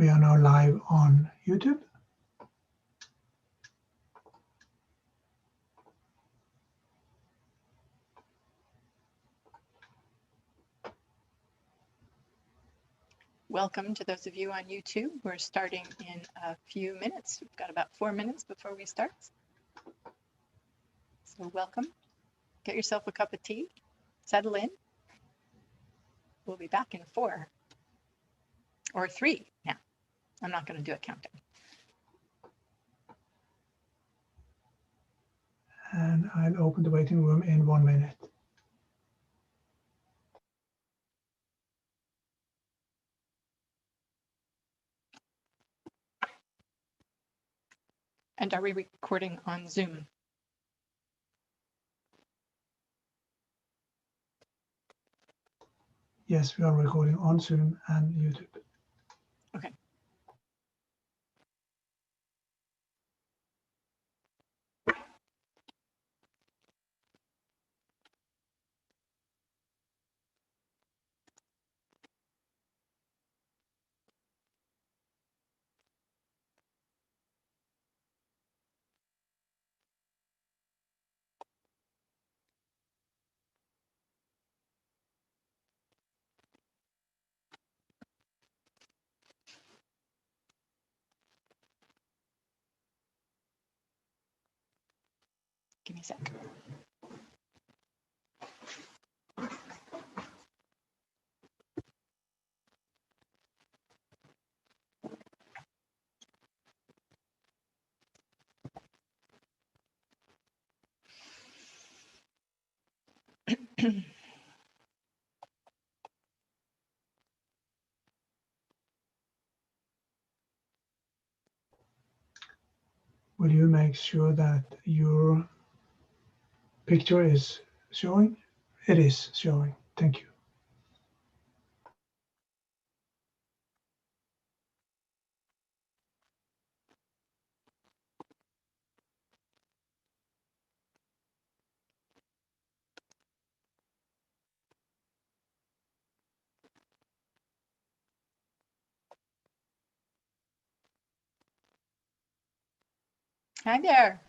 We are now live on YouTube. Welcome to those of you on YouTube. We're starting in a few minutes. We've got about 4 minutes before we start. So welcome. Get yourself a cup of tea. Settle in. We'll be back in 4 or 3 now. I'm not going to do a countdown. And I'll open the waiting room in 1 minute. And are we recording on Zoom? Yes, we are recording on Zoom and YouTube. Okay. Give me a sec. Will you make sure that your picture is showing? It is showing. Thank you. Hi there.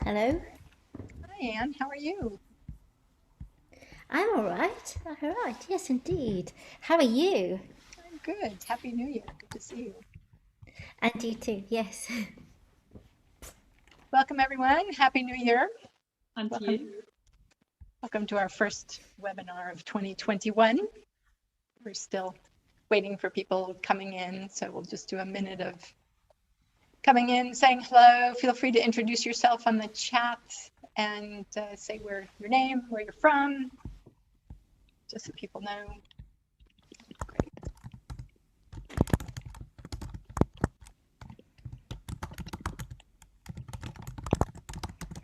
Hello. Hi, Anne. How are you? I'm all right. All right. Yes, indeed. How are you? I'm good. Happy New Year. Good to see you. And you too. Yes. Welcome, everyone. Happy New Year. And Welcome. you. Welcome to our first webinar of 2021. We're still waiting for people coming in, so we'll just do a minute of coming in, saying hello. Feel free to introduce yourself on the chat and say your name, where you're from, just so people know. Great.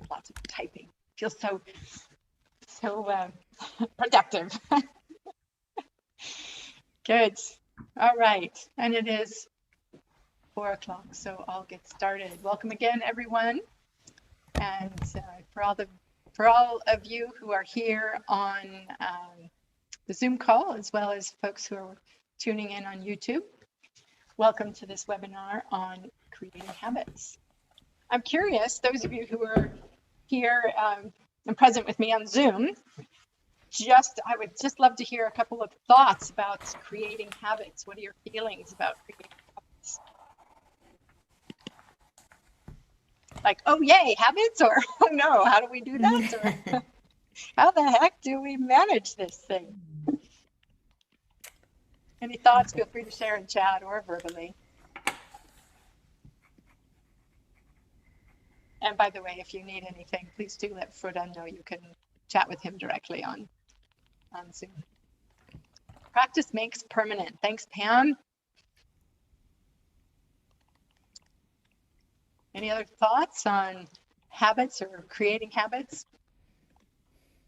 Lots of typing. Feels so productive. Good. All right. And it is 4 o'clock, so I'll get started. Welcome again, everyone. And for all of you who are here on the Zoom call, as well as folks who are tuning in on YouTube, welcome to this webinar on creating habits. I'm curious, those of you who are here and present with me on Zoom, I would just love to hear a couple of thoughts about creating habits. What are your feelings about creating habits? Like, oh yay, habits, or oh no, how do we do that? Or how the heck do we manage this thing? Any thoughts? Feel free to share in chat or verbally. And by the way, if you need anything, please do let Frodan know. You can chat with him directly on Zoom. Practice makes permanent. Thanks, Pam. Any other thoughts on habits or creating habits?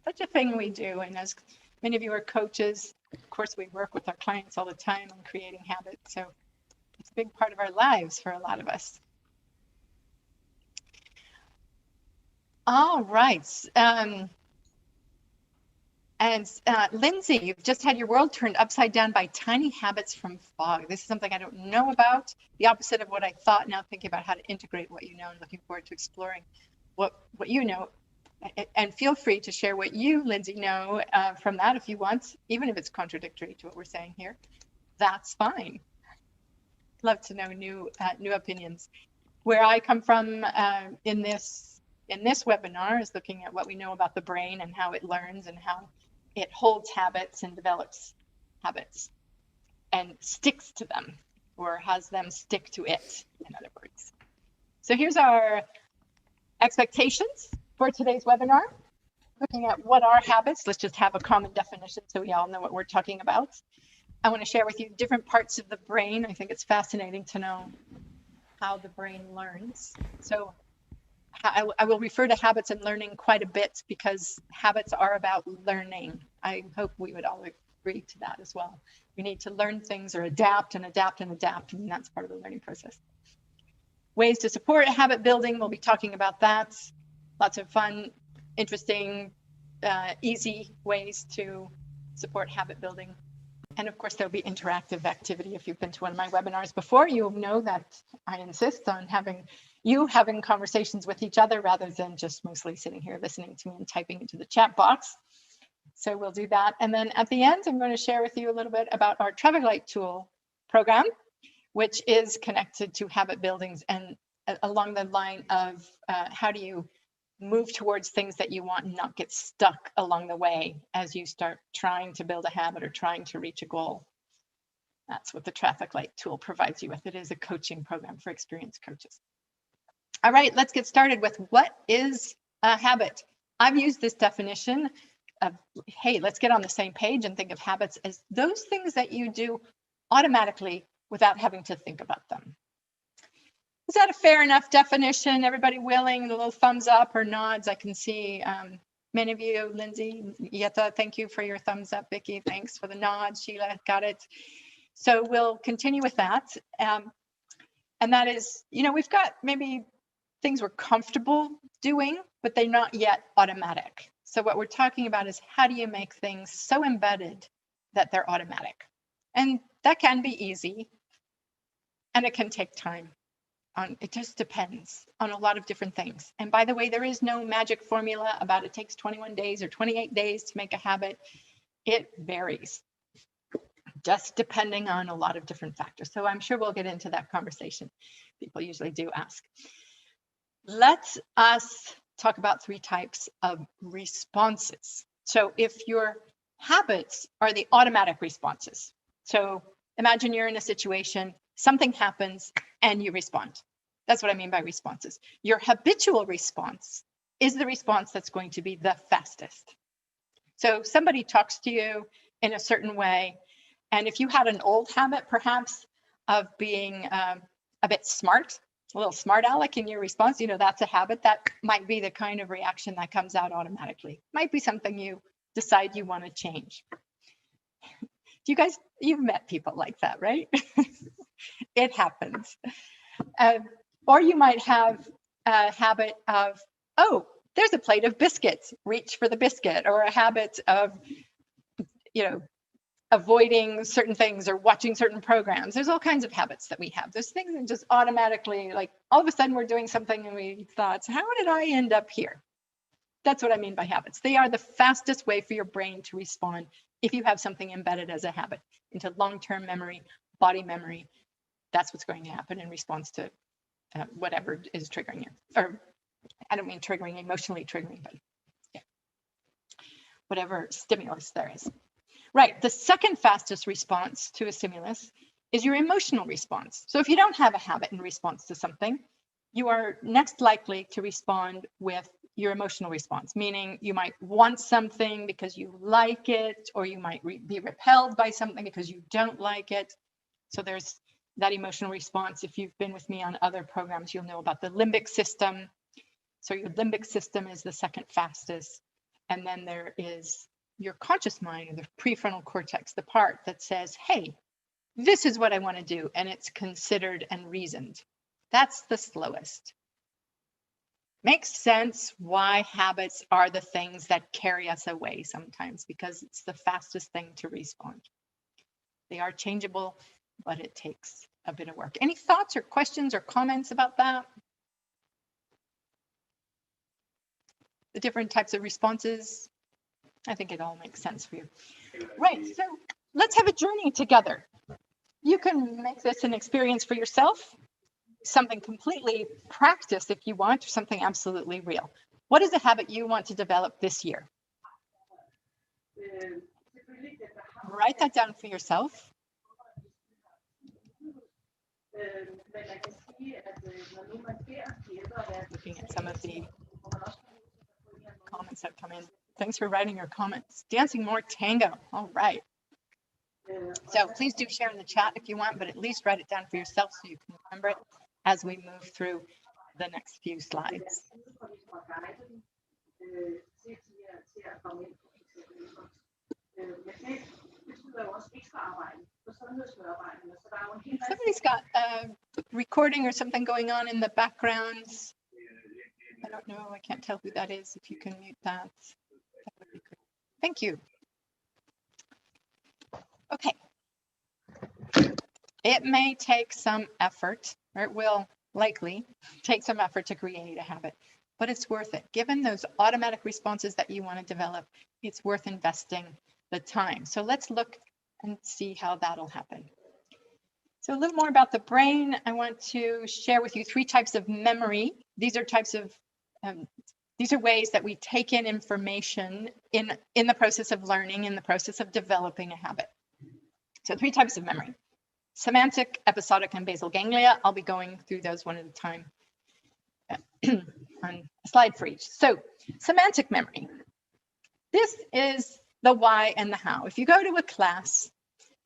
Such a thing we do. And as many of you are coaches, of course, we work with our clients all the time on creating habits. So it's a big part of our lives for a lot of us. All right. And Lindsay, you've just had your world turned upside down by tiny habits from fog. This is something I don't know about, the opposite of what I thought. Now thinking about how to integrate what you know and looking forward to exploring what you know. And feel free to share what you, Lindsay, know from that if you want, even if it's contradictory to what we're saying here. That's fine. Love to know new opinions. Where I come from in this webinar is looking at what we know about the brain and how it learns and how it holds habits and develops habits and sticks to them, or has them stick to it, in other words. So here's our expectations for today's webinar. Looking at what are habits. Let's just have a common definition so we all know what we're talking about. I want to share with you different parts of the brain. I think it's fascinating to know how the brain learns. So I will refer to habits and learning quite a bit because habits are about learning. I hope we would all agree to that as well. We need to learn things or adapt and adapt and adapt, and that's part of the learning process. Ways to support habit building, we'll be talking about that. Lots of fun, interesting, easy ways to support habit building. And of course, there'll be interactive activity. If you've been to one of my webinars before, you'll know that I insist on having conversations with each other rather than just mostly sitting here listening to me and typing into the chat box. So we'll do that. And then at the end, I'm going to share with you a little bit about our traffic light tool program, which is connected to habit buildings and along the line of how do you move towards things that you want and not get stuck along the way as you start trying to build a habit or trying to reach a goal. That's what the traffic light tool provides you with. It is a coaching program for experienced coaches. All right, let's get started with what is a habit. I've used this definition of, hey, let's get on the same page and think of habits as those things that you do automatically without having to think about them. Is that a fair enough definition? Everybody willing? The little thumbs up or nods. I can see many of you, Lindsay, Yetta, thank you for your thumbs up. Vicky, thanks for the nod. Sheila, got it. So we'll continue with that. And that is, we've got maybe things we're comfortable doing, but they're not yet automatic. So what we're talking about is how do you make things so embedded that they're automatic? And that can be easy, and it can take time. It just depends on a lot of different things. And by the way, there is no magic formula about it takes 21 days or 28 days to make a habit. It varies, just depending on a lot of different factors. So I'm sure we'll get into that conversation. People usually do ask. Let us talk about 3 types of responses. So if your habits are the automatic responses, so imagine you're in a situation, something happens, and you respond. That's what I mean by responses. Your habitual response is the response that's going to be the fastest. So somebody talks to you in a certain way, and if you had an old habit, perhaps, of being a bit smart, a little smart aleck in your response, that's a habit that might be the kind of reaction that comes out automatically. Might be something you decide you want to change. You've met people like that, right? It happens. Or you might have a habit of, oh, there's a plate of biscuits, reach for the biscuit, or a habit of, avoiding certain things or watching certain programs. There's all kinds of habits that we have. There's things that just automatically, like all of a sudden we're doing something and we thought, how did I end up here? That's what I mean by habits. They are the fastest way for your brain to respond if you have something embedded as a habit into long-term memory, body memory. That's what's going to happen in response to whatever is triggering you. Or I don't mean triggering, emotionally triggering, but yeah, whatever stimulus there is. Right, the second fastest response to a stimulus is your emotional response. So if you don't have a habit in response to something, you are next likely to respond with your emotional response, meaning you might want something because you like it, or you might be repelled by something because you don't like it. So there's that emotional response. If you've been with me on other programs, you'll know about the limbic system. So your limbic system is the second fastest. And then there is your conscious mind, or the prefrontal cortex, the part that says, hey, this is what I want to do. And it's considered and reasoned. That's the slowest. Makes sense why habits are the things that carry us away sometimes, because it's the fastest thing to respond. They are changeable, but it takes a bit of work. Any thoughts or questions or comments about that? The different types of responses? I think it all makes sense for you. Right, so let's have a journey together. You can make this an experience for yourself, something completely practiced if you want, or something absolutely real. What is a habit you want to develop this year? Write that down for yourself. Looking at some of the comments that come in. Thanks for writing your comments. Dancing more tango. All right. So please do share in the chat if you want, but at least write it down for yourself so you can remember it as we move through the next few slides. Somebody's got a recording or something going on in the background. I don't know. I can't tell who that is. If you can mute that, that would be great. Thank you. Okay. It may take some effort, or it will likely take some effort to create a habit, but it's worth it. Given those automatic responses that you want to develop, it's worth investing the time. So let's look and see how that'll happen. So a little more about the brain. I want to share with you 3 types of memory. These are ways that we take in information in the process of learning, in the process of developing a habit. So 3 types of memory: semantic, episodic, and basal ganglia. I'll be going through those one at a time on a slide for each. So semantic memory. This is the why and the how. If you go to a class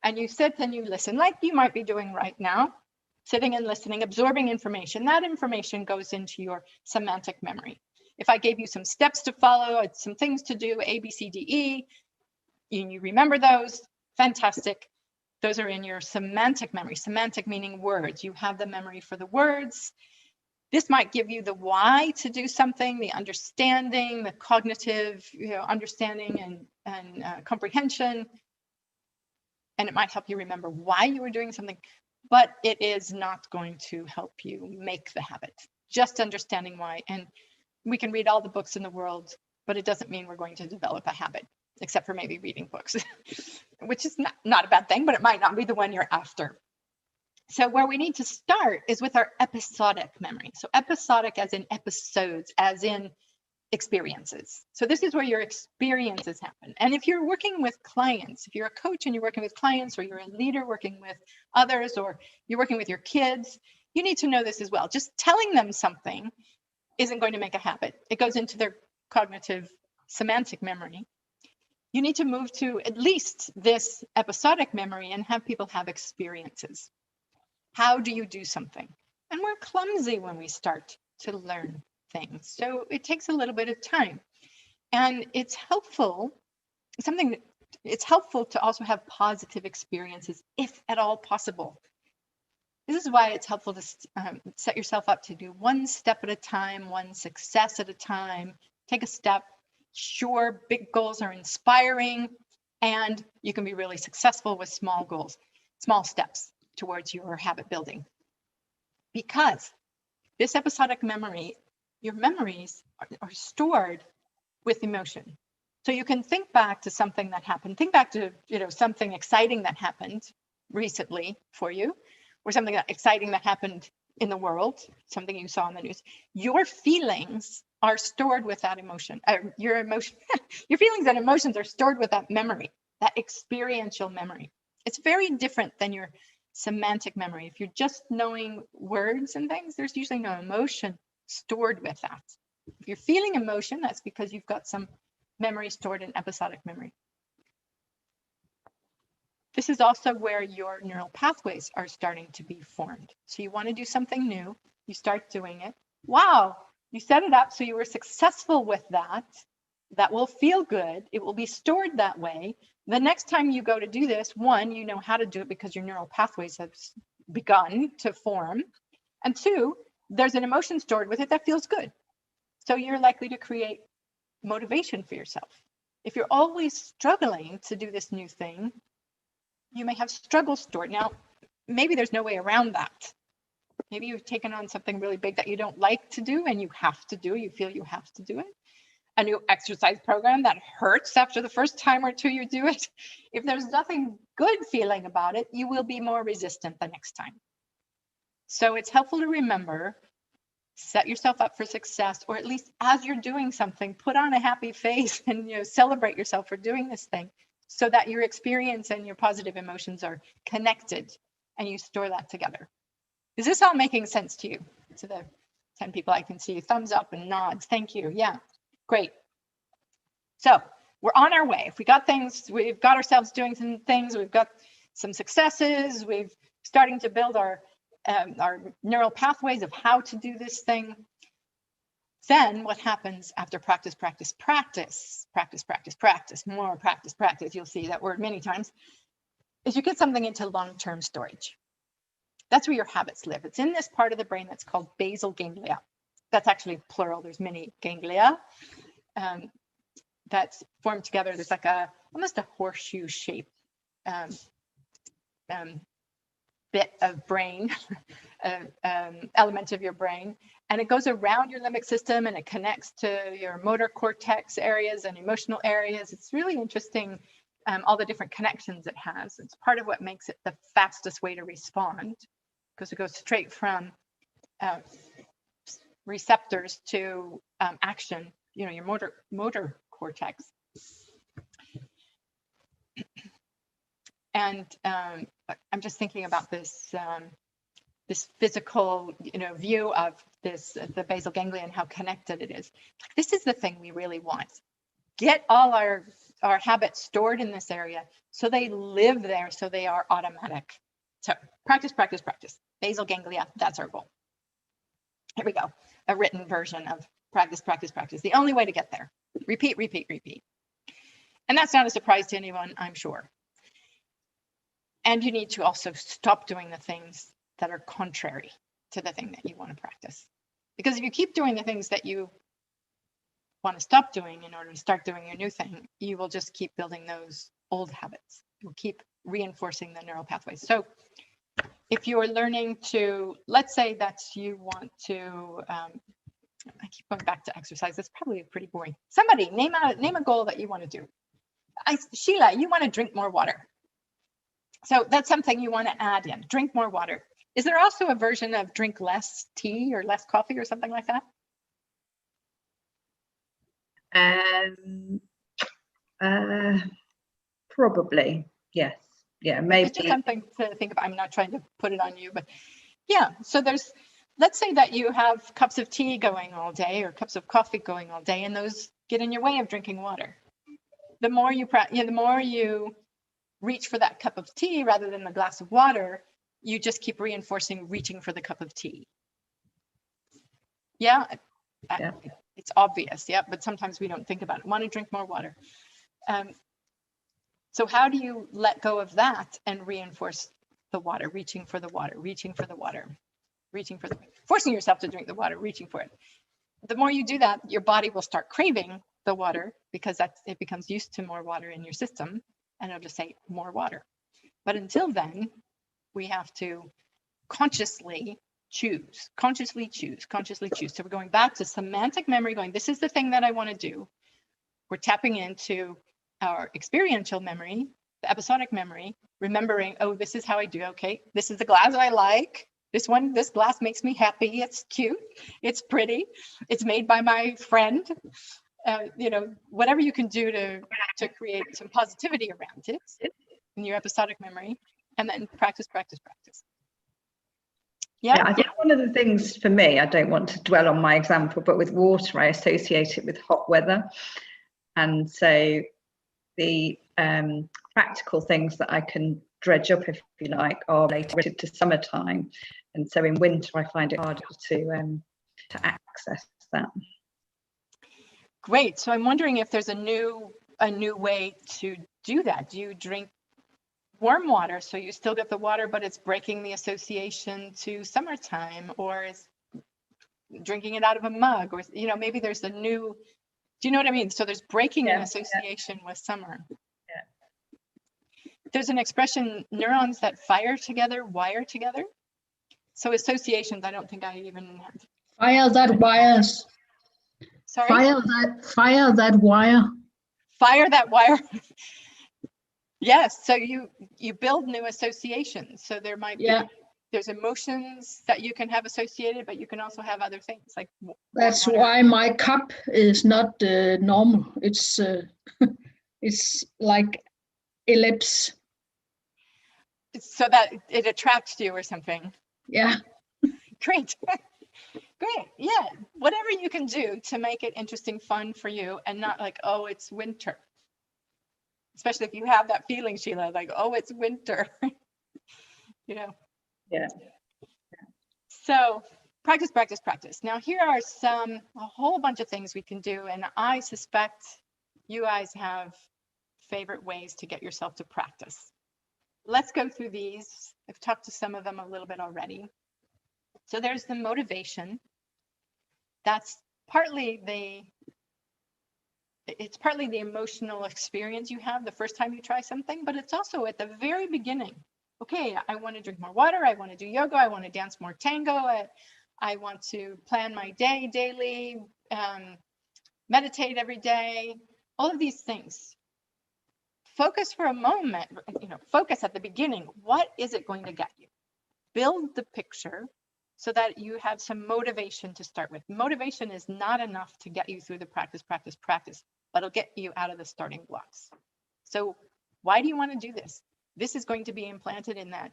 and you sit and you listen, like you might be doing right now, sitting and listening, absorbing information, that information goes into your semantic memory. If I gave you some steps to follow, some things to do, A, B, C, D, E, and you remember those, fantastic. Those are in your semantic memory. Semantic meaning words. You have the memory for the words. This might give you the why to do something, the understanding, the cognitive, understanding and comprehension. And it might help you remember why you were doing something, but it is not going to help you make the habit. Just understanding why. And we can read all the books in the world, but it doesn't mean we're going to develop a habit, except for maybe reading books, which is not a bad thing, but it might not be the one you're after. So where we need to start is with our episodic memory. So episodic as in episodes, as in experiences. So this is where your experiences happen. And if you're working with clients, if you're a coach and you're working with clients, or you're a leader working with others, or you're working with your kids, you need to know this as well. Just telling them something isn't going to make a habit. It goes into their cognitive semantic memory. You need to move to at least this episodic memory and have people have experiences. How do you do something? And we're clumsy when we start to learn things. So it takes a little bit of time. And it's helpful, it's helpful to also have positive experiences, if at all possible. This is why it's helpful to set yourself up to do one step at a time, one success at a time. Take a step. Sure, big goals are inspiring, and you can be really successful with small goals, small steps towards your habit building. Because this episodic memory, your memories are stored with emotion. So you can think back to something that happened, think back to something exciting that happened recently for you, or something exciting that happened in the world, something you saw in the news. Your feelings are stored with that emotion. Your feelings and emotions are stored with that memory, that experiential memory. It's very different than your semantic memory. If you're just knowing words and things, there's usually no emotion stored with that. If you're feeling emotion, that's because you've got some memory stored in episodic memory. This is also where your neural pathways are starting to be formed. So you want to do something new, you start doing it. Wow, you set it up so you were successful with that. That will feel good. It will be stored that way. The next time you go to do this, one, you know how to do it because your neural pathways have begun to form. And two, there's an emotion stored with it that feels good. So you're likely to create motivation for yourself. If you're always struggling to do this new thing, you may have struggles stored. Now, maybe there's no way around that. Maybe you've taken on something really big that you don't like to do and you have to do, you feel you have to do it. A new exercise program that hurts after the first time or two you do it. If there's nothing good feeling about it, you will be more resistant the next time. So it's helpful to remember, set yourself up for success, or at least as you're doing something, put on a happy face and celebrate yourself for doing this thing, so that your experience and your positive emotions are connected and you store that together. Is this all making sense to you? To the 10 people I can see, thumbs up and nods. Thank you. Yeah, great. So we're on our way. If we got things, we've got ourselves doing some things, we've got some successes, we've starting to build our neural pathways of how to do this thing. Then what happens after practice, practice, practice, practice, practice, practice, more practice, practice, you'll see that word many times, is you get something into long-term storage. That's where your habits live. It's in this part of the brain that's called basal ganglia. That's actually plural. There's many ganglia that's formed together. There's like almost a horseshoe shape bit of brain, element of your brain, and it goes around your limbic system and it connects to your motor cortex areas and emotional areas. It's really interesting, all the different connections it has. It's part of what makes it the fastest way to respond, because it goes straight from receptors to action, your motor cortex. And I'm just thinking about this this physical view of the basal ganglia and how connected it is. This is the thing we really want. Get all our habits stored in this area so they live there, so they are automatic. So practice, practice, practice. Basal ganglia, that's our goal. Here we go. A written version of practice, practice, practice. The only way to get there. Repeat, repeat, repeat. And that's not a surprise to anyone, I'm sure. And you need to also stop doing the things that are contrary to the thing that you want to practice. Because if you keep doing the things that you want to stop doing in order to start doing your new thing, you will just keep building those old habits. You'll keep reinforcing the neural pathways. So if you're learning to, let's say that you want to, I keep going back to exercise. That's probably pretty boring. Somebody name a goal that you want to do. Sheila, you want to drink more water. So that's something you want to add in, drink more water. Is there also a version of drink less tea or less coffee or something like that? Probably, yes. Yeah, maybe. It's just something to think about. I'm not trying to put it on you, but yeah. So let's say that you have cups of tea going all day or cups of coffee going all day, and those get in your way of drinking water. The more you the more you reach for that cup of tea rather than the glass of water, you just keep reinforcing reaching for the cup of tea. Yeah, it's obvious, yeah, but sometimes we don't think about it. Want to drink more water. So how do you let go of that and reinforce the water, reaching for the water, reaching for the water, forcing yourself to drink the water, reaching for it. The more you do that, your body will start craving the water because it becomes used to more water in your system, and it'll just say more water. But until then, we have to consciously choose. So we're going back to semantic memory, going, this is the thing that I want to do. We're tapping into our experiential memory, the episodic memory, remembering, oh, this is how I do. Okay, this is the glass I like. This glass makes me happy. It's cute. It's pretty. It's made by my friend. Whatever you can do to create some positivity around it in your episodic memory, and then practice. Yeah, I think one of the things for me, I don't want to dwell on my example, but with water, I associate it with hot weather. And so the practical things that I can dredge up, if you like, are related to summertime. And so in winter, I find it harder to access that. Great. So I'm wondering if there's a new way to do that. Do you drink warm water so you still get the water, but it's breaking the association to summertime? Or drinking it out of a mug, or, you know, maybe there's a new, do you know what I mean? So there's breaking an Yeah, association with summer. Yeah. There's an expression, neurons that fire together, wire together. So associations, I don't think I even have. Fire that wires. Sorry? Fire that wire. Fire that wire. Yes, so you build new associations. So there might be, there's emotions that you can have associated, but you can also have other things like That's water. why my cup is not normal. It's it's like ellipse. So that it attracts you or something. Yeah. Great. Great. Yeah. Whatever you can do to make it interesting, fun for you, and not like, oh, it's winter. Especially if you have that feeling, Sheila, like, oh, it's winter. You know? Yeah. So practice, practice, practice. Now here are a whole bunch of things we can do. And I suspect you guys have favorite ways to get yourself to practice. Let's go through these. I've talked to some of them a little bit already. So there's the motivation. That's partly the emotional experience you have the first time you try something, but it's also at the very beginning. Okay, I want to drink more water. I want to do yoga. I want to dance more tango. I want to plan my day daily, meditate every day, all of these things. Focus for a moment, focus at the beginning. What is it going to get you? Build the picture so that you have some motivation to start with. Motivation is not enough to get you through the practice, but it'll get you out of the starting blocks. So why do you want to do this? This is going to be implanted in that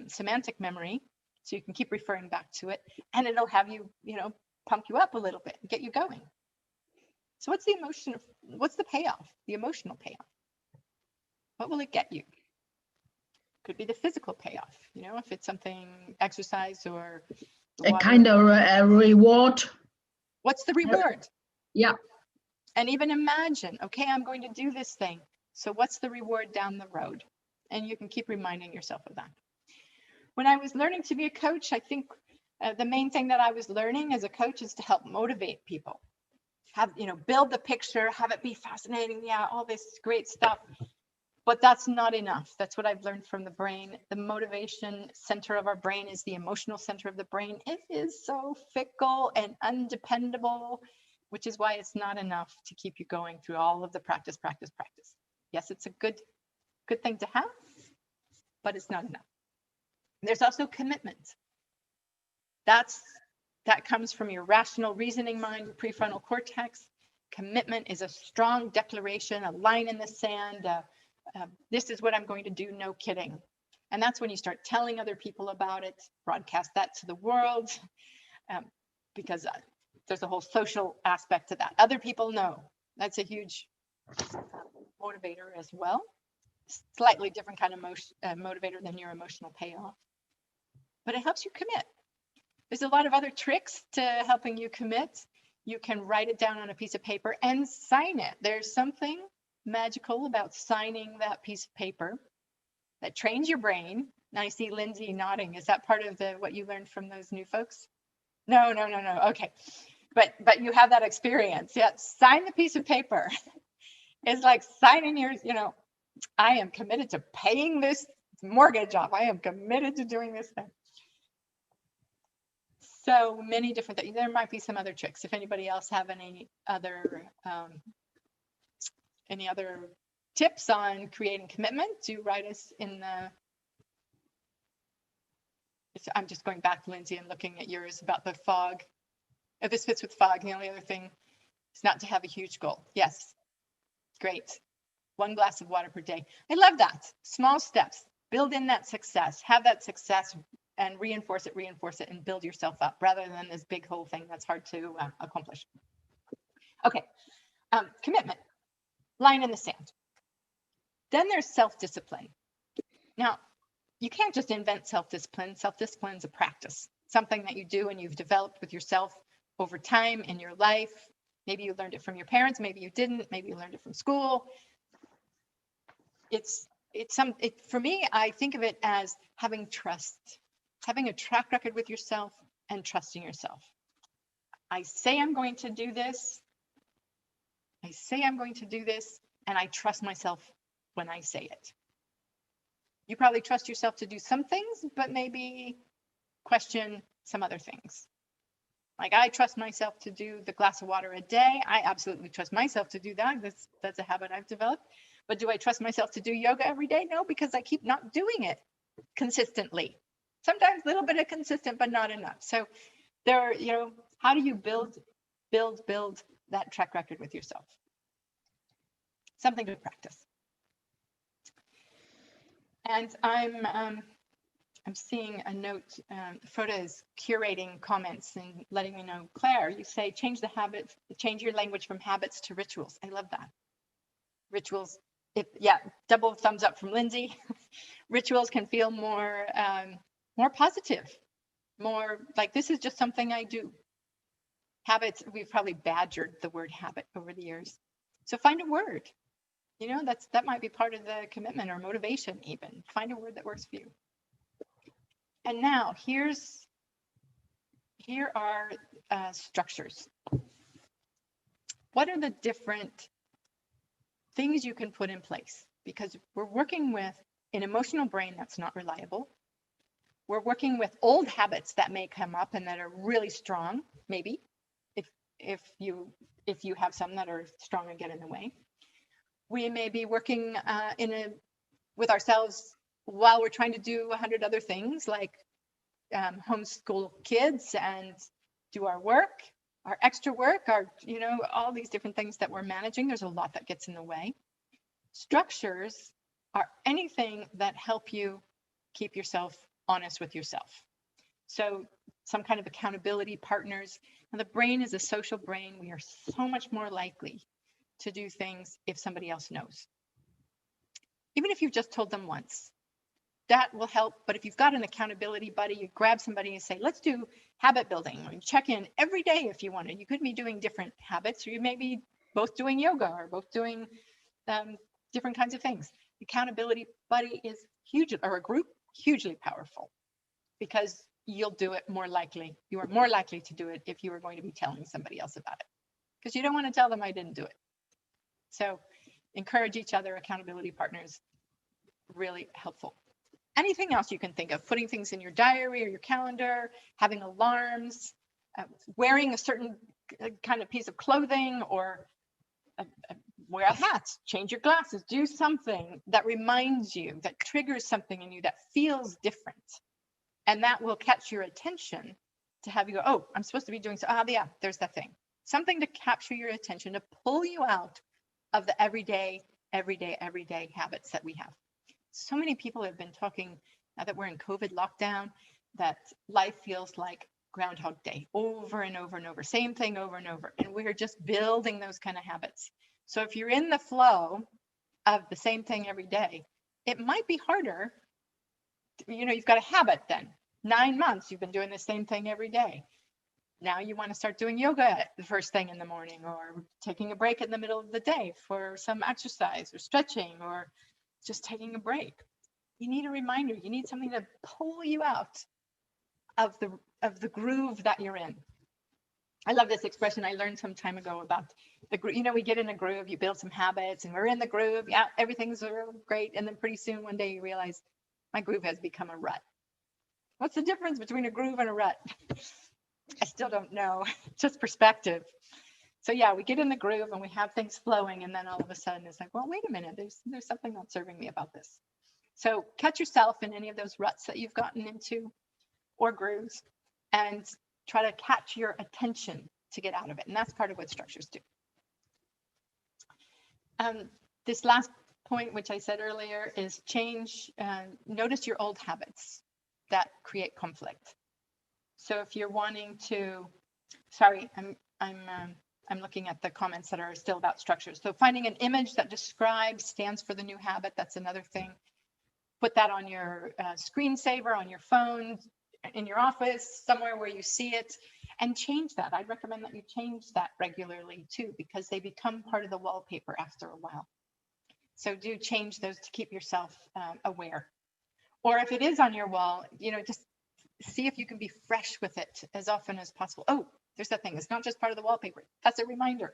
semantic memory, so you can keep referring back to it, and it'll have you, pump you up a little bit, get you going. So what's the emotion? What's the payoff? The emotional payoff. What will it get you? Could be the physical payoff, if it's something, exercise or a kind of a reward. What's the reward? Yeah. And even imagine, okay, I'm going to do this thing. So what's the reward down the road? And you can keep reminding yourself of that. When I was learning to be a coach, I think the main thing that I was learning as a coach is to help motivate people. Build the picture, have it be fascinating. Yeah, all this great stuff. But that's not enough. That's what I've learned from the brain. The motivation center of our brain is the emotional center of the brain. It is so fickle and undependable, which is why it's not enough to keep you going through all of the practice. Yes, it's a good thing to have, but it's not enough. There's also commitment. That comes from your rational reasoning mind, your prefrontal cortex. Commitment is a strong declaration, a line in the sand, this is what I'm going to do, no kidding. And that's when you start telling other people about it, broadcast that to the world, because there's a whole social aspect to that. Other people know. That's a huge motivator as well. Slightly different kind of motivator than your emotional payoff. But it helps you commit. There's a lot of other tricks to helping you commit. You can write it down on a piece of paper and sign it. There's something magical about signing that piece of paper that trains your brain. Now I see Lindsay nodding. Is that part of what you learned from those new folks? No. Okay. But you have that experience. Yeah. Sign the piece of paper. It's like signing your, I am committed to paying this mortgage off. I am committed to doing this thing. So many different things. There might be some other tricks. If anybody else have any other tips on creating commitment, do write us in the. I'm just going back, Lindsay, and looking at yours about the fog. If this fits with fog, the only other thing is not to have a huge goal. Yes, great. 1 glass of water per day. I love that. Small steps. Build in that success. Have that success and reinforce it, and build yourself up rather than this big whole thing that's hard to accomplish. Okay, commitment. Line in the sand. Then there's self-discipline. Now, you can't just invent self-discipline. Self-discipline is a practice, something that you do and you've developed with yourself over time in your life. Maybe you learned it from your parents, maybe you didn't, maybe you learned it from school. For me, I think of it as having trust, having a track record with yourself and trusting yourself. I say I'm going to do this. I say I'm going to do this, and I trust myself when I say it. You probably trust yourself to do some things, but maybe question some other things. Like, I trust myself to do the glass of water a day. I absolutely trust myself to do that. That's a habit I've developed. But do I trust myself to do yoga every day? No, because I keep not doing it consistently. Sometimes a little bit of consistent, but not enough. So there, how do you build that track record with yourself? Something to practice. And I'm seeing a note. Frode is curating comments and letting me know. Claire, you say change your language from habits to rituals. I love that. Rituals. Double thumbs up from Lindsay. Rituals can feel more positive, more like this is just something I do. Habits, we've probably badgered the word habit over the years. So find a word. That might be part of the commitment or motivation even. Find a word that works for you. And now here are structures. What are the different things you can put in place? Because we're working with an emotional brain that's not reliable. We're working with old habits that may come up and that are really strong, maybe, if you have some that are strong and get in the way. We may be working with ourselves while we're trying to do 100 other things, like homeschool kids and do our work, our extra work, all these different things that we're managing. There's a lot that gets in the way. Structures are anything that help you keep yourself honest with yourself. So some kind of accountability partners. And the brain is a social brain. We are so much more likely to do things if somebody else knows. Even if you've just told them once, that will help. But if you've got an accountability buddy, you grab somebody and say, let's do habit building, or you check in every day if you want to. You could be doing different habits, or you may be both doing yoga or both doing different kinds of things. Accountability buddy is huge, or a group, hugely powerful, because you'll do it more likely. You are more likely to do it if you are going to be telling somebody else about it, because you don't want to tell them I didn't do it. So encourage each other, accountability partners, really helpful. Anything else you can think of, putting things in your diary or your calendar, having alarms, wearing a certain kind of piece of clothing, or wear a hat, change your glasses, do something that reminds you, that triggers something in you that feels different. And that will catch your attention to have you go, oh, I'm supposed to be doing so. Yeah, there's that thing. Something to capture your attention, to pull you out of the everyday habits that we have. So many people have been talking, now that we're in COVID lockdown, that life feels like Groundhog Day, over and over and over, same thing over and over. And we're just building those kind of habits. So if you're in the flow of the same thing every day, it might be harder. You've got a habit then. 9 months, you've been doing the same thing every day. Now you want to start doing yoga the first thing in the morning, or taking a break in the middle of the day for some exercise or stretching, or just taking a break. You need a reminder. You need something to pull you out of the groove that you're in. I love this expression I learned some time ago about the groove. We get in a groove, you build some habits, and we're in the groove. Yeah, everything's great. And then pretty soon one day you realize my groove has become a rut. What's the difference between a groove and a rut? I still don't know. Just perspective. So yeah, we get in the groove and we have things flowing, and then all of a sudden it's like, well, wait a minute, there's something not serving me about this. So catch yourself in any of those ruts that you've gotten into, or grooves, and try to catch your attention to get out of it. And that's part of what structures do. This last point, which I said earlier, is notice your old habits that create conflict. So if you're wanting to, sorry, I'm looking at the comments that are still about structures. So finding an image that stands for the new habit, that's another thing. Put that on your screensaver, on your phone, in your office, somewhere where you see it, and change that. I'd recommend that you change that regularly too, because they become part of the wallpaper after a while. So do change those to keep yourself aware. Or if it is on your wall, just see if you can be fresh with it as often as possible. Oh, There's that thing. It's not just part of the wallpaper. That's a reminder.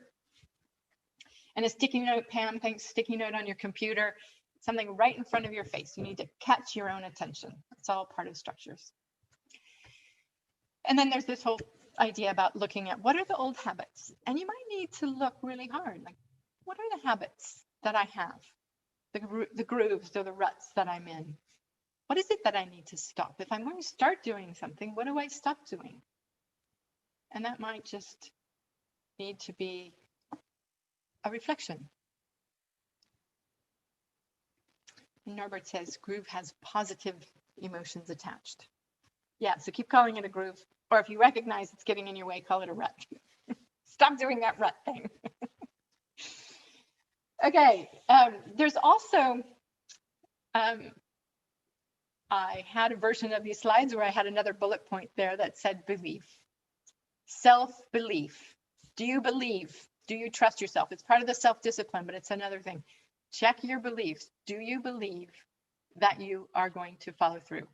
And a sticky note, Pam, thanks, sticky note on your computer, something right in front of your face. You need to catch your own attention. It's all part of structures. And then there's this whole idea about looking at what are the old habits? And you might need to look really hard. Like, what are the habits that I have? The grooves or the ruts that I'm in? What is it that I need to stop? If I'm going to start doing something, what do I stop doing? And that might just need to be a reflection. And Norbert says groove has positive emotions attached. Yeah, so keep calling it a groove. Or if you recognize it's getting in your way, call it a rut. Stop doing that rut thing. Okay, there's also, I had a version of these slides where I had another bullet point there that said belief. Self-belief. Do you believe? Do you trust yourself? It's part of the self-discipline, but it's another thing. Check your beliefs. Do you believe that you are going to follow through?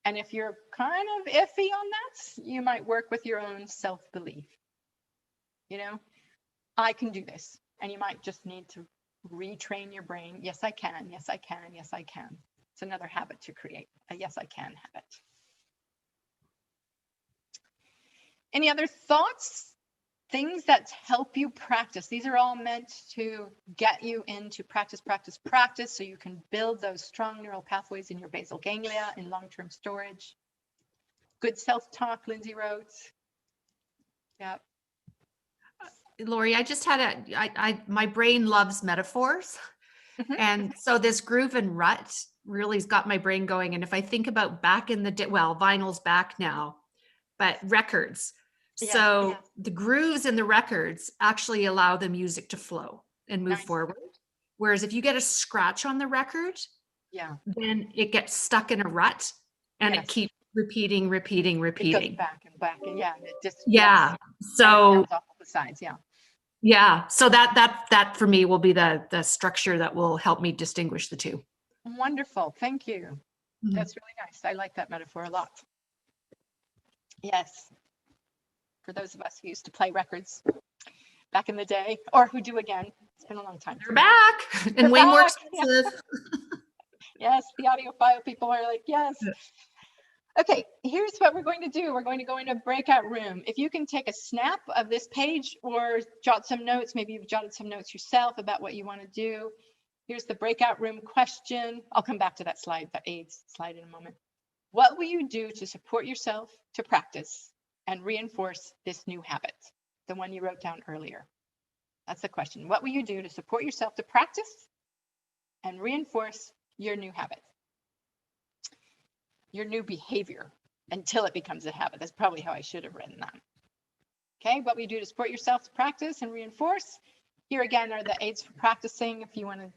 And if you're kind of iffy on that, you might work with your own self-belief. You know, I can do this. And you might just need to retrain your brain. Yes, I can. Yes, I can. Yes, I can. It's another habit to create, a yes, I can habit. Any other thoughts? Things that help you practice. These are all meant to get you into practice, practice, practice, so you can build those strong neural pathways in your basal ganglia in long-term storage. Good self-talk, Lindsay wrote. Yeah. Lori, I just had my brain loves metaphors. And so this groove and rut really has got my brain going. And if I think about back in the day, well, vinyl's back now, but records. Yeah, So yeah. the grooves in the records actually allow the music to flow and move Nice. forward. Whereas if you get a scratch on the record, Yeah. then it gets stuck in a rut and Yes. it keeps repeating. It goes back and back. And yeah. It just, Yeah. yes. So And it sounds off the sides. Yeah. yeah. So that for me will be the structure that will help me distinguish the two. Wonderful. Thank you. Mhm. That's really nice. I like that metaphor a lot. Yes. For those of us who used to play records back in the day, or who do again. It's been a long time. They're back and They're way more back. expensive. Yes, the audiophile people are like, yes. Okay, here's what we're going to do. We're going to go into a breakout room. If you can take a snap of this page or jot some notes, maybe you've jotted some notes yourself about what you want to do. Here's the breakout room question. I'll come back to that slide, that AIDS slide in a moment. What will you do to support yourself to practice and reinforce this new habit? The one you wrote down earlier. That's the question. What will you do to support yourself to practice and reinforce your new habit? Your new behavior until it becomes a habit. That's probably how I should have written that. Okay, what we do to support yourself to practice and reinforce. Here again are the aids for practicing. If you want to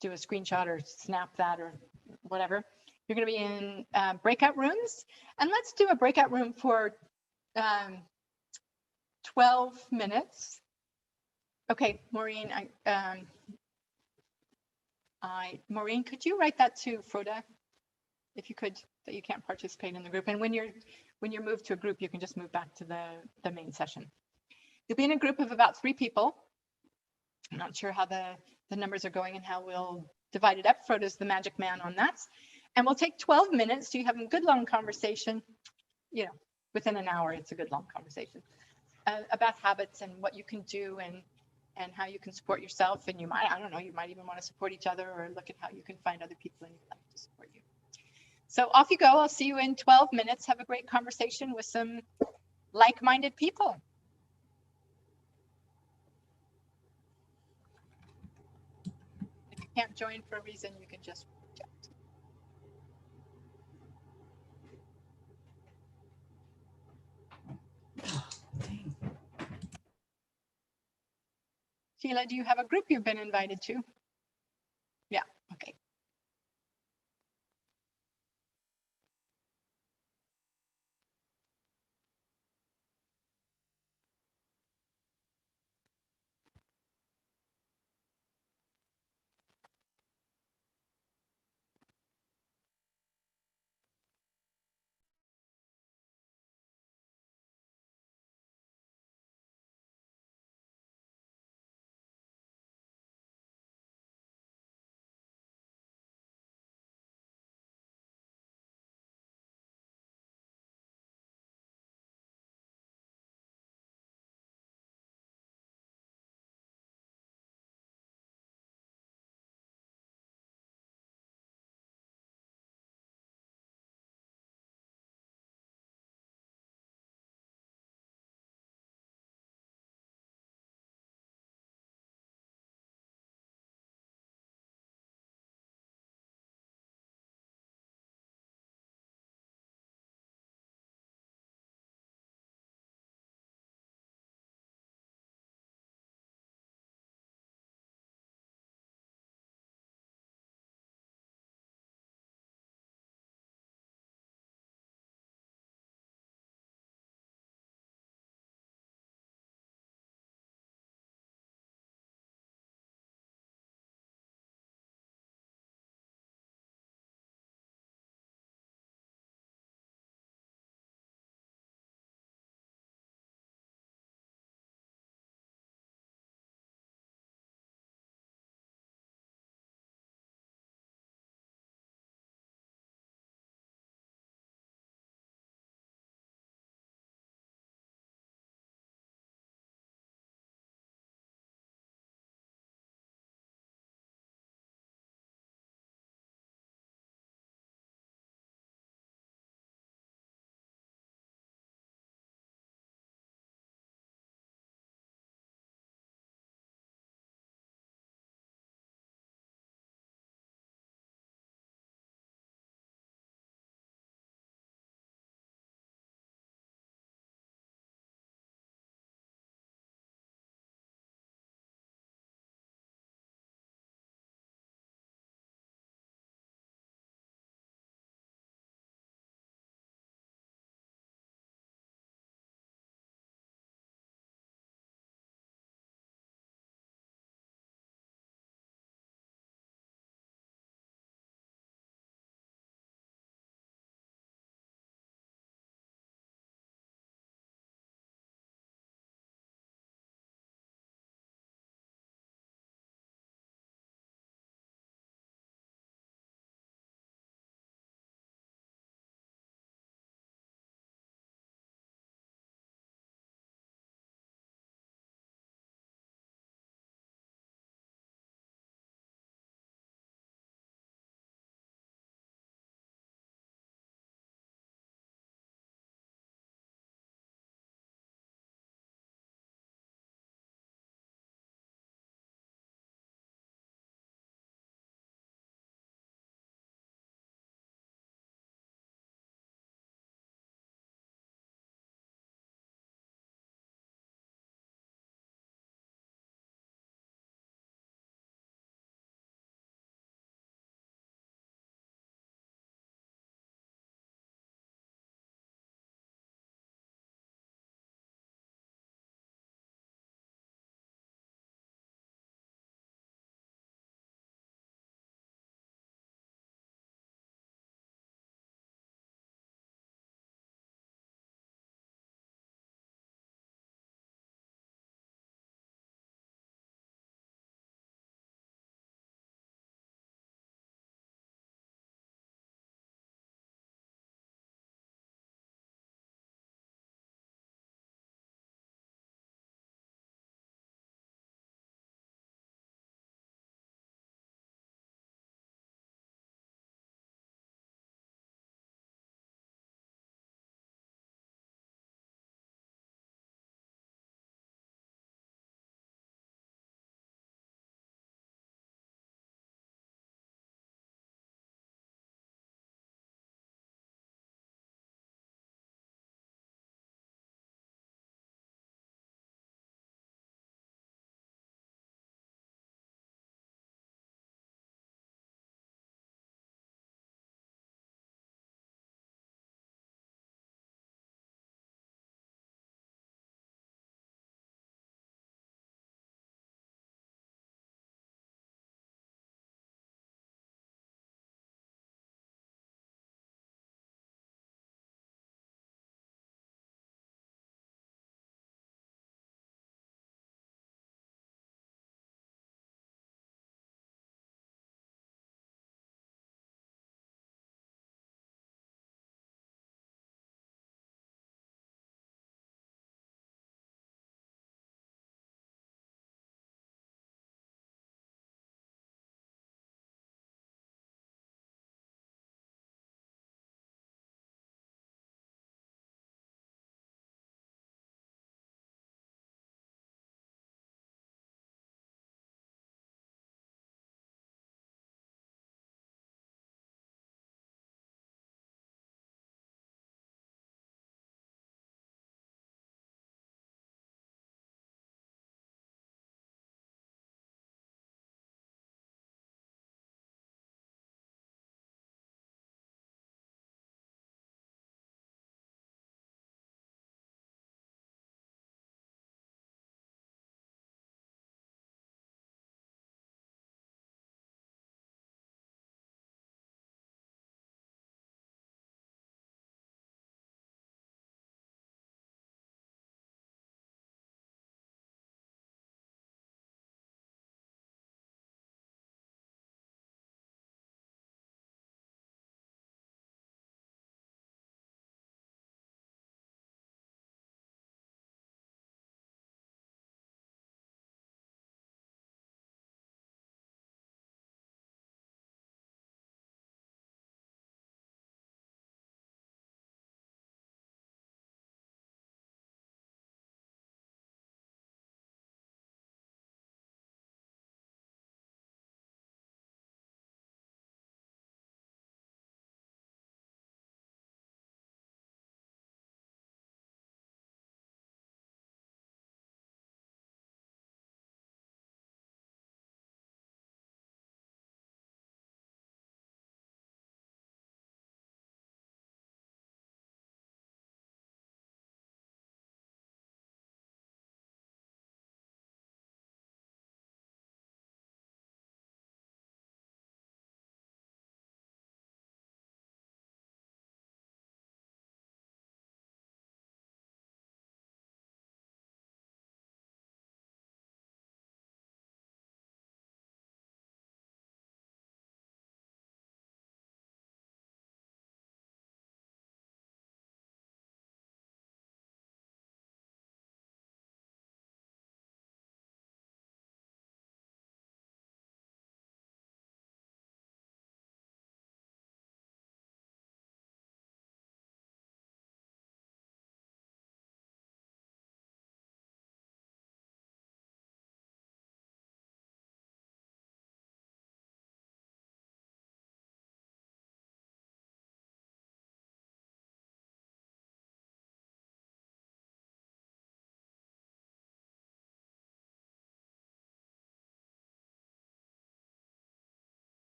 do a screenshot or snap that or whatever. You're going to be in breakout rooms. And let's do a breakout room for 12 minutes. Okay, Maureen, Maureen, could you write that to Froda? If you could, that you can't participate in the group. And when you're moved to a group, you can just move back to the main session. You'll be in a group of about 3 people. I'm not sure how the numbers are going and how we'll divide it up. Froda's the magic man on that. And we'll take 12 minutes to have a good long conversation. You know, within an hour, it's a good long conversation about habits and what you can do and how you can support yourself. And you might, I don't know, you might even want to support each other or look at how you can find other people in your life to support you. So off you go. I'll see you in 12 minutes. Have a great conversation with some like-minded people. If you can't join for a reason, you can just reject. Sheila, do you have a group you've been invited to? Yeah, okay.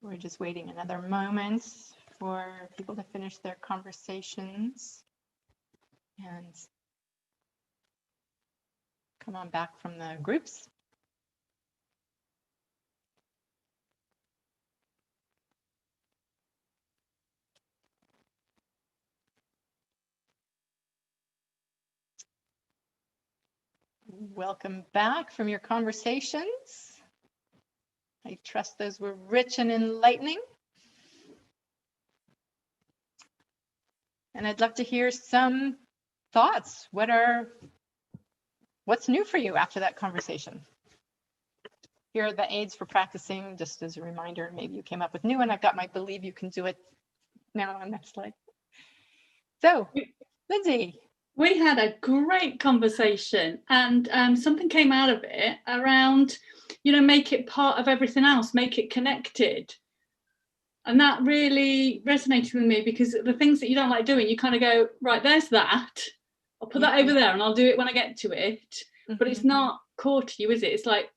We're just waiting another moment for people to finish their conversations and come on back from the groups. Welcome back from your conversations. I trust those were rich and enlightening. And I'd love to hear some thoughts. What's new for you after that conversation? Here are the aids for practicing, just as a reminder. Maybe you came up with new, and I've got my believe you can do it now on next slide. So, Lindsay. We had a great conversation, and something came out of it around, make it part of everything else, make it connected. And that really resonated with me, because the things that you don't like doing, you kind of go, right, there's that. I'll put that over there and I'll do it when I get to it. But it's not core to you, is it? It's like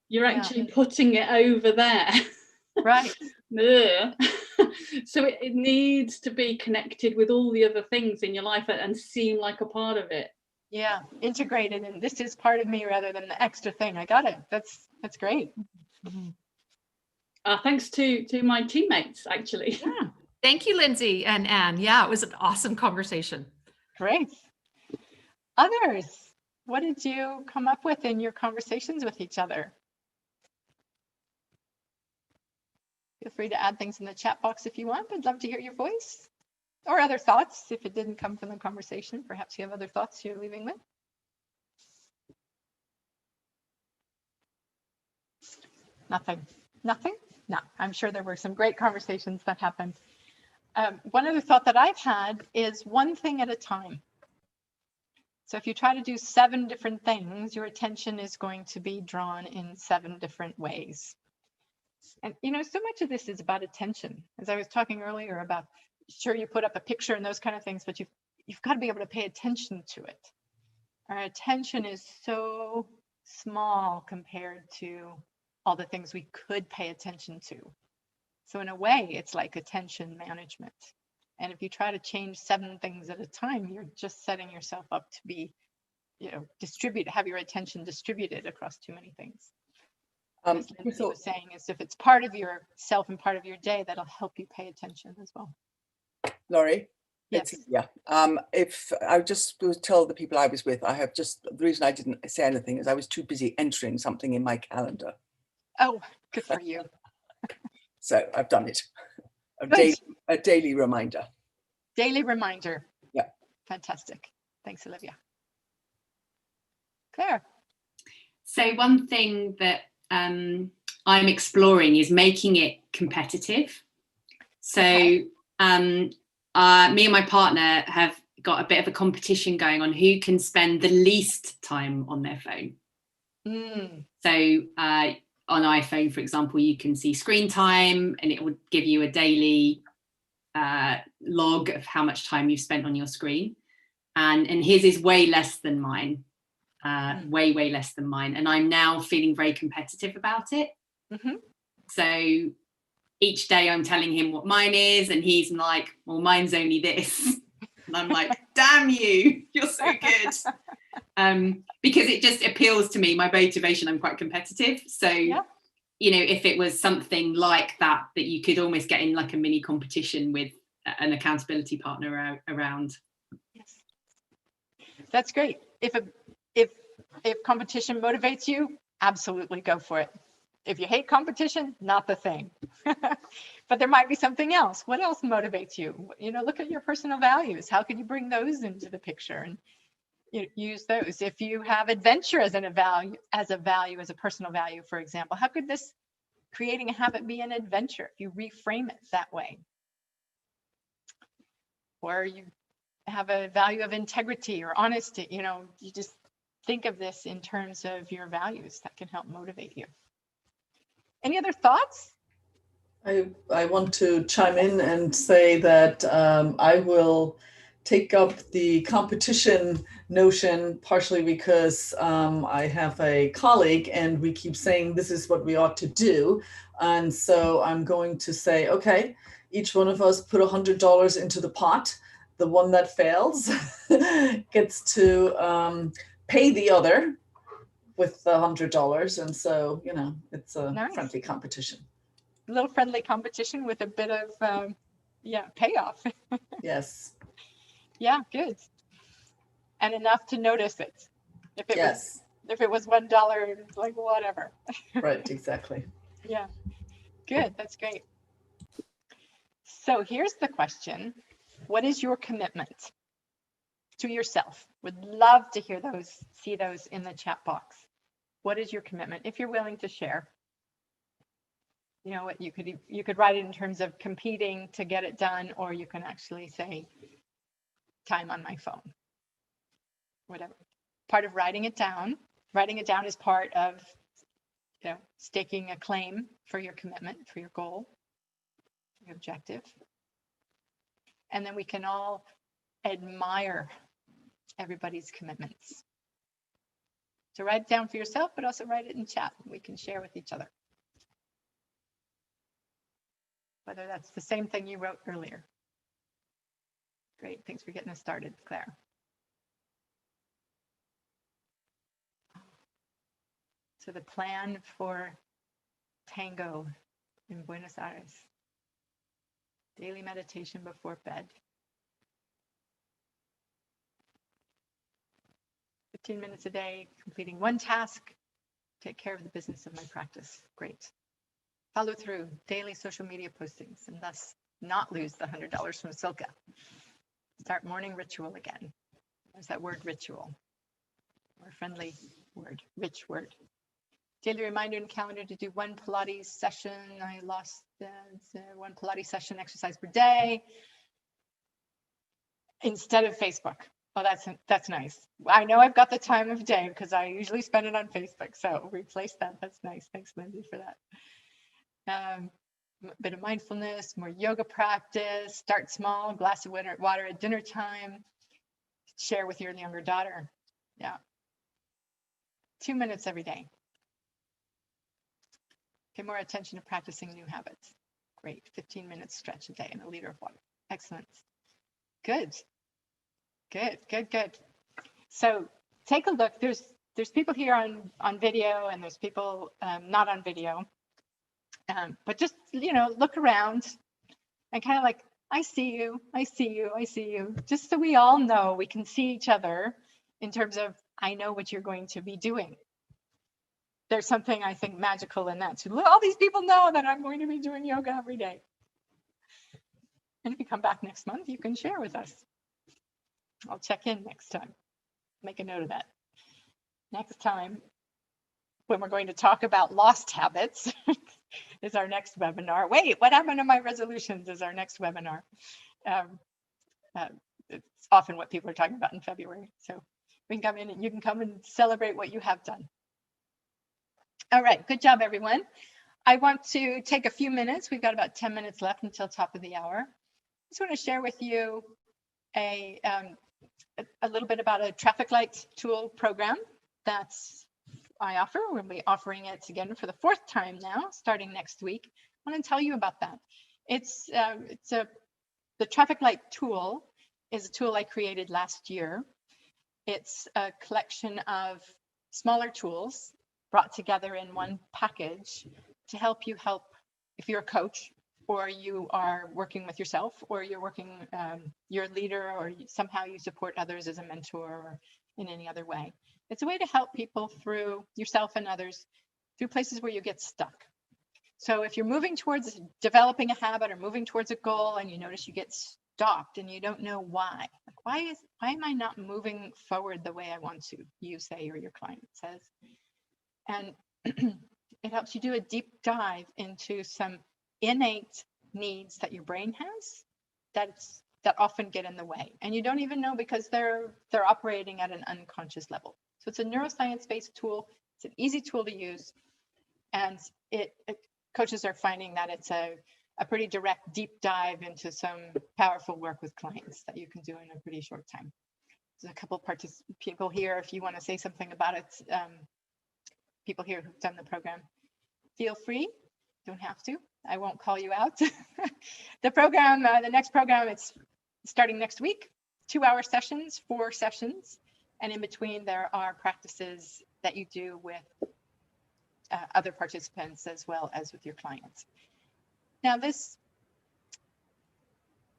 you're actually putting it over there. Right. So it needs to be connected with all the other things in your life and seem like a part of it. Yeah, integrated, and this is part of me rather than the extra thing. I got it. That's great. Thanks to my teammates, actually. Yeah. Thank you, Lindsay and Anne. Yeah, it was an awesome conversation. Great. Others, what did you come up with in your conversations with each other? Feel free to add things in the chat box if you want. I'd love to hear your voice or other thoughts. If it didn't come from the conversation, perhaps you have other thoughts you're leaving with. Nothing. No, I'm sure there were some great conversations that happened. One other thought that I've had is one thing at a time. So if you try to do 7 different things, your attention is going to be drawn in 7 different ways. And so much of this is about attention. As I was talking earlier about, sure, you put up a picture and those kind of things, but you've got to be able to pay attention to it. Our attention is so small compared to all the things we could pay attention to. So in a way, it's like attention management. And if you try to change 7 things at a time, you're just setting yourself up to be, have your attention distributed across too many things. As Lindsay was saying, is if it's part of yourself and part of your day, that'll help you pay attention as well. Laurie? Yes. If I just was told the people I was with, the reason I didn't say anything is I was too busy entering something in my calendar. Oh, good for you. So I've done it. A daily reminder. Daily reminder. Yeah. Fantastic. Thanks, Olivia. Claire. So one thing that I'm exploring is making it competitive. So me and my partner have got a bit of a competition going on who can spend the least time on their phone. So on iPhone, for example, you can see screen time and it would give you a daily log of how much time you've spent on your screen. And his is way less than mine, way less than mine. And I'm now feeling very competitive about it. So each day I'm telling him what mine is and he's like, well, mine's only this. And I'm like, damn you, you're so good. Because it just appeals to me, my motivation, I'm quite competitive. So, if it was something like that you could almost get in like a mini competition with an accountability partner around. Yes. That's great. If competition motivates you, absolutely go for it. If you hate competition, not the thing. But there might be something else. What else motivates you? Look at your personal values. How can you bring those into the picture and use those? If you have adventure as a personal value, for example, how could this creating a habit be an adventure if you reframe it that way? Or you have a value of integrity or honesty, you just think of this in terms of your values that can help motivate you. Any other thoughts? I want to chime in and say that I will take up the competition notion, partially because I have a colleague and we keep saying this is what we ought to do. And so I'm going to say, okay, each one of us put $100 into the pot. The one that fails gets to pay the other with the $100. And so, you know, it's a Nice. friendly competition. A little friendly competition with a bit of, payoff. Yes. Yeah, good. And enough to notice it. If it Yes. if it was $1, it's like whatever. Right, exactly. Yeah, good. That's great. So here's the question. What is your commitment to yourself? Would love to hear those, see those in the chat box. What is your commitment? If you're willing to share. You know what, you could write it in terms of competing to get it done, or you can actually say time on my phone. Whatever. Part of writing it down is part of, you know, staking a claim for your commitment, for your goal, your objective. And then we can all admire everybody's commitments. So write it down for yourself, but also write it in chat. We can share with each other. Whether that's the same thing you wrote earlier. Great, thanks for getting us started, Claire. So the plan for tango in Buenos Aires. Daily meditation before bed. 15 minutes a day, completing one task, take care of the business of my practice. Great. Follow through daily social media postings and thus not lose the $100 from Silka. Start morning ritual again. There's that word ritual. More friendly word, rich word. Daily reminder in calendar to do one Pilates session. I lost one Pilates session exercise per day instead of Facebook. Oh, that's nice. I know I've got the time of day because I usually spend it on Facebook. So replace that. That's nice. Thanks, Lindsay, for that. A bit of mindfulness, more yoga practice, start small, glass of water at dinner time, share with your younger daughter. Yeah. 2 minutes every day. Pay more attention to practicing new habits. Great. 15 minutes stretch a day and a liter of water. Excellent. Good. Good, good, good. So take a look. There's people here on video and there's people not on video. But just, you know, look around and kind of like, I see you, I see you, I see you. Just so we all know we can see each other in terms of, I know what you're going to be doing. There's something I think magical in that too. All these people know that I'm going to be doing yoga every day. And if you come back next month, you can share with us. I'll check in next time. Make a note of that. Next time, when we're going to talk about lost habits, is our next webinar. Wait, what happened to my resolutions is our next webinar. It's often what people are talking about in February. So we can come in and you can come and celebrate what you have done. All right, good job, everyone. I want to take a few minutes. We've got about 10 minutes left until top of the hour. I just want to share with you a little bit about a traffic light tool program that's I offer. We'll be offering it again for the 4th time now, starting next week. I want to tell you about that. The traffic light tool is a tool I created last year. It's a collection of smaller tools brought together in one package to help you if you're a coach or you are working with yourself or you're a leader or somehow you support others as a mentor or in any other way. It's a way to help people through yourself and others through places where you get stuck. So if you're moving towards developing a habit or moving towards a goal and you notice you get stopped and you don't know why, like why am I not moving forward the way I want to, you say, or your client says. And it helps you do a deep dive into some innate needs that your brain has that often get in the way. And you don't even know because they're operating at an unconscious level. So it's a neuroscience-based tool. It's an easy tool to use. And coaches are finding that it's a a pretty direct deep dive into some powerful work with clients that you can do in a pretty short time. There's a couple people here, if you want to say something about it, people here who've done the program, feel free, don't have to. I won't call you out. The program, the next program, it's starting next week, 2-hour sessions, 4 sessions. And in between there are practices that you do with other participants as well as with your clients. Now this,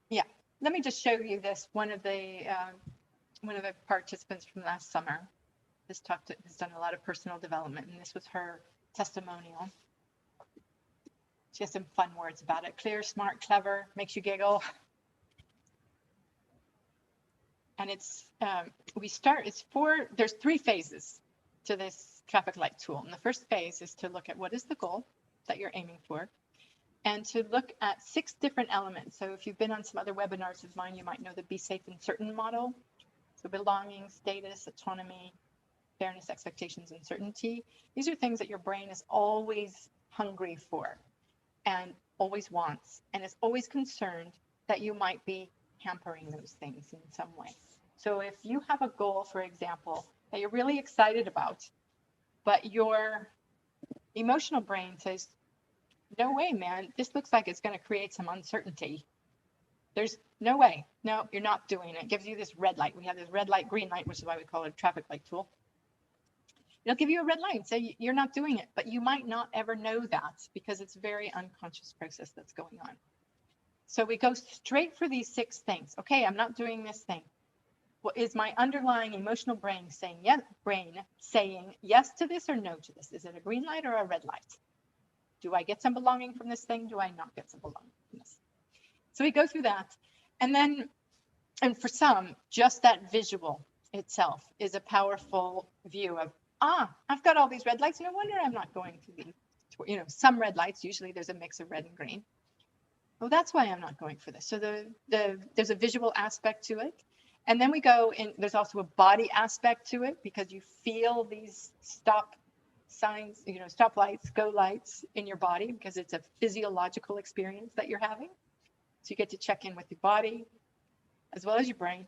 yeah, let me just show you this. One of the participants from last summer has done a lot of personal development, and this was her testimonial. She has some fun words about it. Clear, smart, clever, makes you giggle. And it's, there's 3 phases to this traffic light tool. And the first phase is to look at what is the goal that you're aiming for, and to look at 6 different elements. So if you've been on some other webinars of mine, you might know the Be Safe and Certain model. So belonging, status, autonomy, fairness, expectations, and certainty. These are things that your brain is always hungry for and always wants, and is always concerned that you might be hampering those things in some way. So if you have a goal, for example, that you're really excited about, but your emotional brain says, no way, man, this looks like it's going to create some uncertainty. There's no way. No, you're not doing it. It gives you this red light. We have this red light, green light, which is why we call it a traffic light tool. It'll give you a red light and say you're not doing it, but you might not ever know that because it's a very unconscious process that's going on. So we go straight for these 6 things. Okay, I'm not doing this thing. What is my underlying emotional brain saying? Saying yes to this or no to this? Is it a green light or a red light? Do I get some belonging from this thing? Do I not get some belonging from this? So we go through that. And then, and for some, just that visual itself is a powerful view of, I've got all these red lights. No wonder I'm not going to the, some red lights. Usually there's a mix of red and green. Well, that's why I'm not going for this. So there's a visual aspect to it. And then we go in, there's also a body aspect to it because you feel these stop signs, stop lights, go lights in your body because it's a physiological experience that you're having. So you get to check in with your body as well as your brain,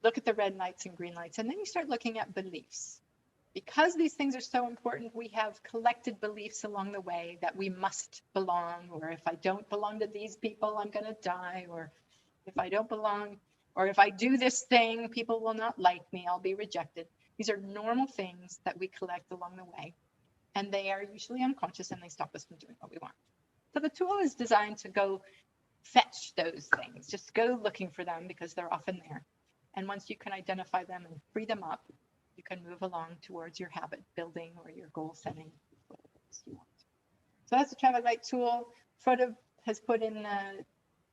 look at the red lights and green lights, and then you start looking at beliefs. Because these things are so important, we have collected beliefs along the way that we must belong, or if I don't belong to these people, I'm going to die, or if I don't belong, or if I do this thing, people will not like me, I'll be rejected. These are normal things that we collect along the way, and they are usually unconscious and they stop us from doing what we want. So the tool is designed to go fetch those things, just go looking for them because they're often there. And once you can identify them and free them up, you can move along towards your habit building or your goal setting, whatever it is you want. So that's the traffic light tool. Frodo has put in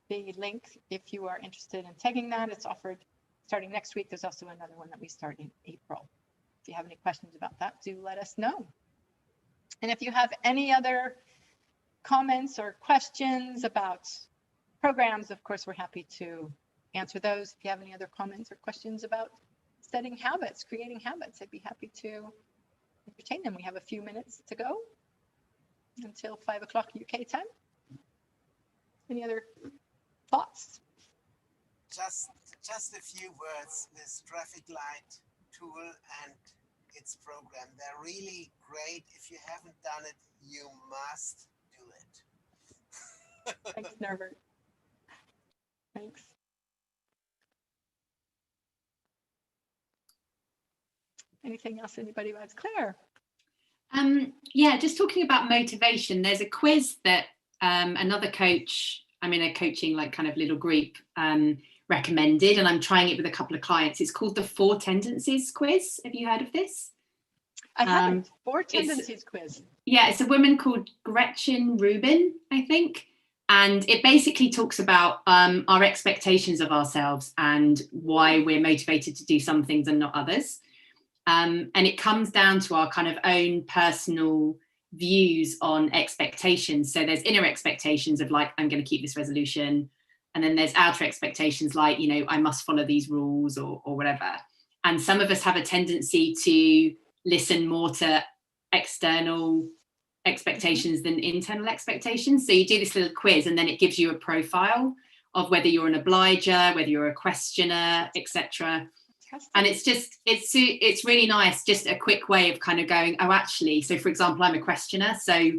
the link if you are interested in taking that. It's offered starting next week. There's also another one that we start in April. If you have any questions about that, do let us know. And if you have any other comments or questions about programs, of course, we're happy to answer those. If you have any other comments or questions about setting habits, creating habits, I'd be happy to entertain them. We have a few minutes to go until 5 o'clock UK time. Any other thoughts? Just a few words. This traffic light tool and its program, they're really great. If you haven't done it, you must do it. Thanks, Norbert. Thanks. Anything else anybody wants? Claire? Yeah, just talking about motivation, there's a quiz that another coach, I'm in a coaching like kind of little group, recommended, and I'm trying it with a couple of clients. It's called the 4 Tendencies quiz. Have you heard of this? I haven't. 4 Tendencies quiz. Yeah, it's a woman called Gretchen Rubin, I think. And it basically talks about our expectations of ourselves and why we're motivated to do some things and not others. And it comes down to our kind of own personal views on expectations. So there's inner expectations of like, I'm going to keep this resolution. And then there's outer expectations like, I must follow these rules or whatever. And some of us have a tendency to listen more to external expectations than internal expectations. So you do this little quiz and then it gives you a profile of whether you're an obliger, whether you're a questioner, etc. And it's really nice, just a quick way of kind of going, oh, actually, so for example, I'm a questioner, so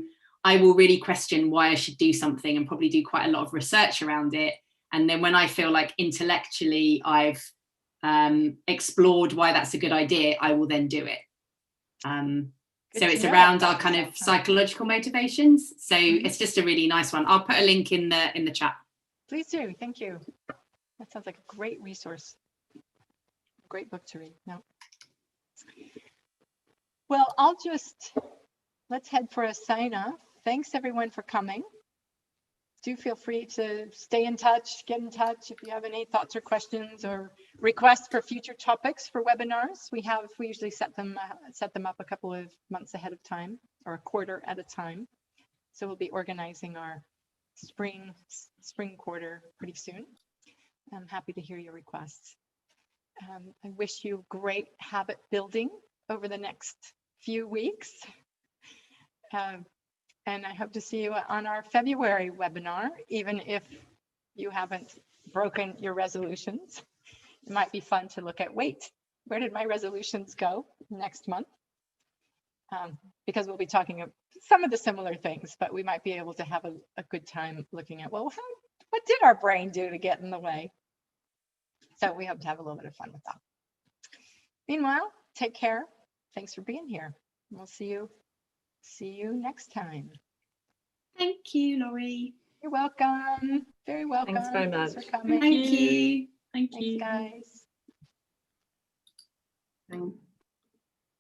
I will really question why I should do something and probably do quite a lot of research around it. And then when I feel like intellectually I've explored why that's a good idea, I will then do it. So it's around our kind of psychological motivations. So it's just a really nice one. I'll put a link in the chat. Please do. Thank you. That sounds like a great resource. Great book to read. No. Well, let's head for a sign off. Thanks everyone for coming. Do feel free to stay in touch, get in touch if you have any thoughts or questions or requests for future topics for webinars. We usually set them up a couple of months ahead of time or a quarter at a time. So we'll be organizing our spring quarter pretty soon. I'm happy to hear your requests. I wish you great habit building over the next few weeks. And I hope to see you on our February webinar, even if you haven't broken your resolutions. It might be fun to look at, wait, where did my resolutions go next month? Because we'll be talking about some of the similar things, but we might be able to have a good time looking at, well, what did our brain do to get in the way? So we hope to have a little bit of fun with that. Meanwhile, take care. Thanks for being here. We'll see you next time. Thank you, Laurie. You're welcome. Very welcome. Thanks very much. Thanks for coming. Thank you. Thank Thanks, you. guys. Thanks.